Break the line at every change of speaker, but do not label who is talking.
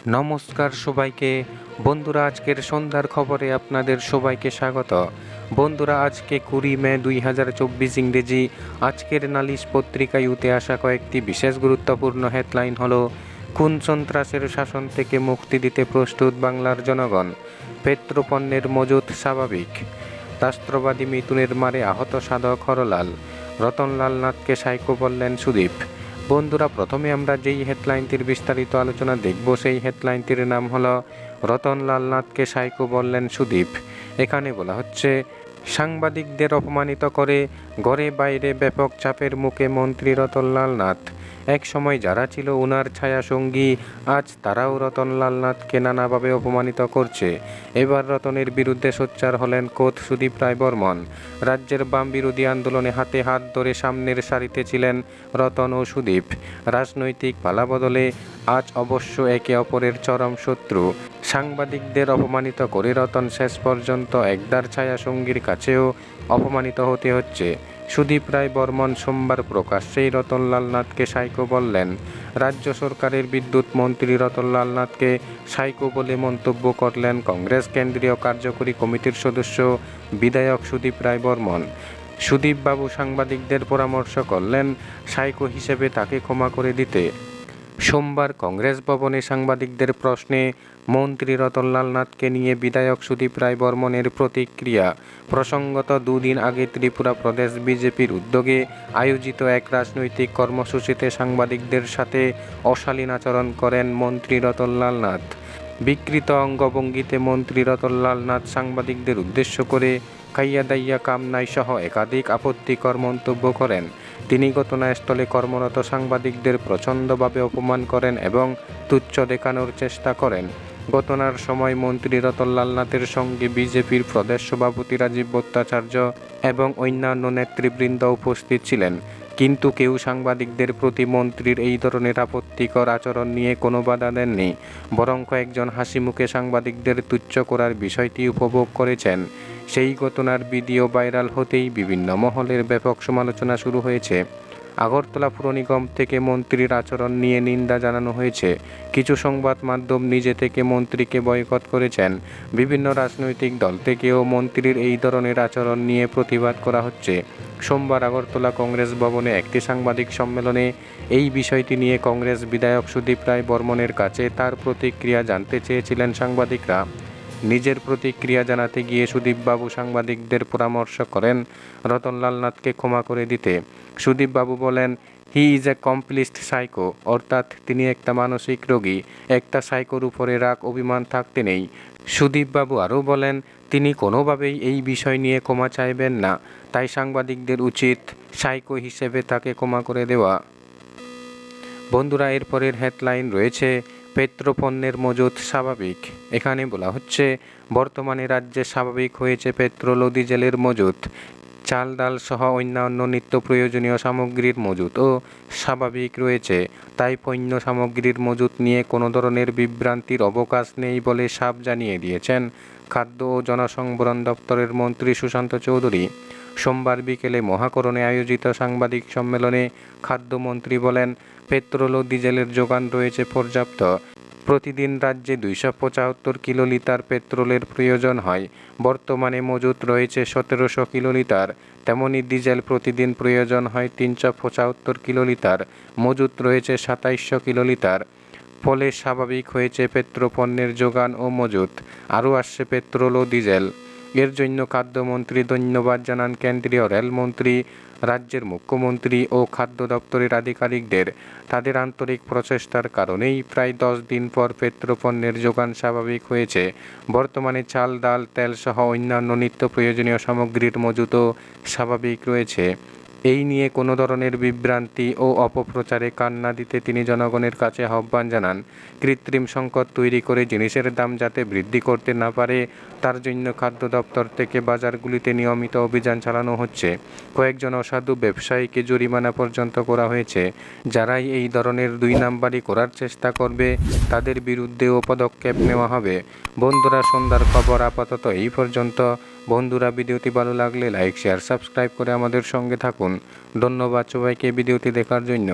নমস্কার সবাইকে। বন্ধুরা, আজকের সন্ধ্যার খবরে আপনাদের সবাইকে স্বাগত। বন্ধুরা, আজকে 20 মে 2024 ইংরেজি। আজকের নালিশ পত্রিকায় উঠে আসা কয়েকটি বিশেষ গুরুত্বপূর্ণ হেডলাইন হলো: কোন সন্ত্রাসের শাসন থেকে মুক্তি দিতে প্রস্তুত বাংলার জনগণ? পেট্রোপণ্যের মজুত স্বাভাবিক। রাষ্ট্রবাদী মিথুনের মারে আহত সাধক হরলাল। রতনলাল নাথকে সাইকো বললেন সুদীপ। বন্ধুরা, প্রথমে আমরা যেই হেডলাইনটির বিস্তারিত আলোচনা দেখব সেই হেডলাইনটির নাম হলো রতনলাল নাথকে সাইকো বললেন সুদীপ। এখানে বলা হচ্ছে, সাংবাদিকদের অপমানিত করে ঘরে বাইরে ব্যাপক চাপের মুখে মন্ত্রী রতনলাল নাথ। এক সময় যারা ছিল উনার ছায়া সঙ্গী, আজ তারাও রতনলাল নাথকে নানাভাবে অপমানিত করছে। এবার রতনের বিরুদ্ধে সোচ্চার হলেন খোদ সুদীপ রায় বর্মন। রাজ্যের বাম বিরোধী আন্দোলনে হাতে হাত ধরে সামনের সারিতে ছিলেন রতন ও সুদীপ। রাজনৈতিক পালাবদলে আজ অবশ্য একে অপরের চরম শত্রু। সাংবাদিকদের অপমানিত করে রতন শেষ পর্যন্ত একদার ছায়া সঙ্গীর কাছেও অপমানিত হতে হচ্ছে। সুদীপ রায় বর্মন সোমবার প্রকাশ্যেই রতনলাল নাথকে সাইকো বললেন। রাজ্য সরকারের বিদ্যুৎ মন্ত্রী রতনলাল নাথকে সাইকো বলে মন্তব্য করলেন কংগ্রেস কেন্দ্রীয় কার্যকরী কমিটির সদস্য বিধায়ক সুদীপ রায় বর্মন। সুদীপবাবু সাংবাদিকদের পরামর্শ করলেন সাইকো হিসেবে তাকে ক্ষমা করে দিতে। সোমবার কংগ্রেস ভবনে সাংবাদিকদের প্রশ্নে মন্ত্রী রতনলাল নাথকে নিয়ে বিধায়ক সুদীপ রায় বর্মনের প্রতিক্রিয়া। প্রসঙ্গত, দুদিন আগে ত্রিপুরা প্রদেশ বিজেপির উদ্যোগে আয়োজিত এক রাজনৈতিক কর্মসূচিতে সাংবাদিকদের সাথে অশালীন আচরণ করেন মন্ত্রী রতনলাল নাথ। বিকৃত অঙ্গভঙ্গিতে মন্ত্রী রতনলাল নাথ সাংবাদিকদের উদ্দেশ্য করে খাইয়া দাইয়া কাম নাই সহ একাধিক আপত্তিকর মন্তব্য করেন। তিনি ঘটনাস্থলে কর্মরত সাংবাদিকদের প্রচণ্ডভাবে অপমান করেন এবং তুচ্ছ দেখানোর চেষ্টা করেন। ঘটনার সময় মন্ত্রী রতনলাল নাথের সঙ্গে বিজেপির প্রদেশ সভাপতি রাজীব ভট্টাচার্য এবং অন্যান্য নেতৃবৃন্দ উপস্থিত ছিলেন। কিন্তু কেউ সাংবাদিকদের প্রতি মন্ত্রীর এই ধরনের আপত্তিকর আচরণ নিয়ে কোনো বাধা দেননি, বরং কয়েকজন হাসিমুখে সাংবাদিকদের তুচ্ছ করার বিষয়টি উপভোগ করেছেন। সেই ঘটনার ভিডিও ভাইরাল হতেই বিভিন্ন মহলের ব্যাপক সমালোচনা শুরু হয়েছে। আগরতলা পুর নিগম থেকে মন্ত্রীর আচরণ নিয়ে নিন্দা জানানো হয়েছে। কিছু সংবাদ মাধ্যম নিজে থেকে মন্ত্রীকে বয়কট করেছেন। বিভিন্ন রাজনৈতিক দল থেকেও মন্ত্রীর এই ধরনের আচরণ নিয়ে প্রতিবাদ করা হচ্ছে। সোমবার আগরতলা কংগ্রেস ভবনে একটি সাংবাদিক সম্মেলনে এই বিষয়টি নিয়ে কংগ্রেস বিধায়ক সুদীপ রায় বর্মনের কাছে তার প্রতিক্রিয়া জানতে চেয়েছিলেন সাংবাদিকরা। নিজের প্রতিক্রিয়া জানাতে গিয়ে সুদীপবাবু সাংবাদিকদের পরামর্শ করেন রতনলাল নাথকে ক্ষমা করে দিতে। সুদীপবাবু বলেন, he is a complete psycho, অর্থাৎ তিনি একটা মানসিক রোগী। একটা সাইকোর উপরে রাগ অভিমান থাকতে নেই। সুদীপবাবু আরও বলেন, তিনি কোনোভাবেই এই বিষয় নিয়ে ক্ষমা চাইবেন না, তাই সাংবাদিকদের উচিত সাইকো হিসেবে তাকে ক্ষমা করে দেওয়া। বন্ধুরা, এরপরের হেডলাইন রয়েছে পেট্রোপণ্যের মজুত স্বাভাবিক। এখানে বলা হচ্ছে, বর্তমানে রাজ্যে স্বাভাবিক হয়েছে পেট্রোল ও ডিজেলের মজুত। চাল ডাল সহ অন্যান্য নিত্য প্রয়োজনীয় সামগ্রীর মজুতও স্বাভাবিক রয়েছে। তাই পণ্য সামগ্রীর মজুত নিয়ে কোনো ধরনের বিভ্রান্তির অবকাশ নেই বলে সাফ জানিয়ে দিয়েছেন খাদ্য ও জনসংবরণ দপ্তরের মন্ত্রী সুশান্ত চৌধুরী। সোমবার বিকেলে মহাকরণে আয়োজিত সাংবাদিক সম্মেলনে খাদ্যমন্ত্রী বলেন, পেট্রোল ও ডিজেলের যোগান রয়েছে পর্যাপ্ত। প্রতিদিন রাজ্যে 275 কিলোলিটার পেট্রোলের প্রয়োজন হয়। বর্তমানে মজুত রয়েছে 1700 কিলোলিটার। তেমনি ডিজেল প্রতিদিন প্রয়োজন হয় 375 কিলোলিটার। মজুত রয়েছে 2700 কিলোলিটার। ফলে স্বাভাবিক হয়েছে পেট্রোপণ্যের যোগান ও মজুত। আরও আসছে পেট্রোল ও ডিজেল। এর জন্য খাদ্যমন্ত্রী ধন্যবাদ জানান কেন্দ্রীয় রেলমন্ত্রী, রাজ্যের মুখ্যমন্ত্রী ও খাদ্য দপ্তরের আধিকারিকদের। তাদের আন্তরিক প্রচেষ্টার কারণেই প্রায় 10 দিন পর পেট্রোপণ্যের যোগান স্বাভাবিক হয়েছে। বর্তমানে চাল ডাল তেল সহ অন্যান্য নিত্য প্রয়োজনীয় সামগ্রীর মজুতও স্বাভাবিক রয়েছে। এই নিয়ে কোনো ধরনের বিভ্রান্তি ও অপপ্রচারে কান না দিতে তিনি জনগণের কাছে আহ্বান জানান। কৃত্রিম সংকট তৈরি করে জিনিসের দাম যাতে বৃদ্ধি করতে না পারে তার জন্য খাদ্য দপ্তর থেকে বাজারগুলিতে নিয়মিত অভিযান চালানো হচ্ছে। কয়েকজন অসাধু ব্যবসায়ীকে জরিমানা পর্যন্ত করা হয়েছে। যারাই এই ধরনের 2 নাম্বারি করার চেষ্টা করবে তাদের বিরুদ্ধেও পদক্ষেপ নেওয়া হবে। বন্ধুরা, সন্ধ্যার খবর আপাতত এই পর্যন্ত। বন্ধুরা, ভিডিওটি ভালো লাগলে লাইক শেয়ার সাবস্ক্রাইব করে আমাদের সঙ্গে থাকুন। ধন্যবাদ সবাইকে ভিডিওটি দেখার জন্য।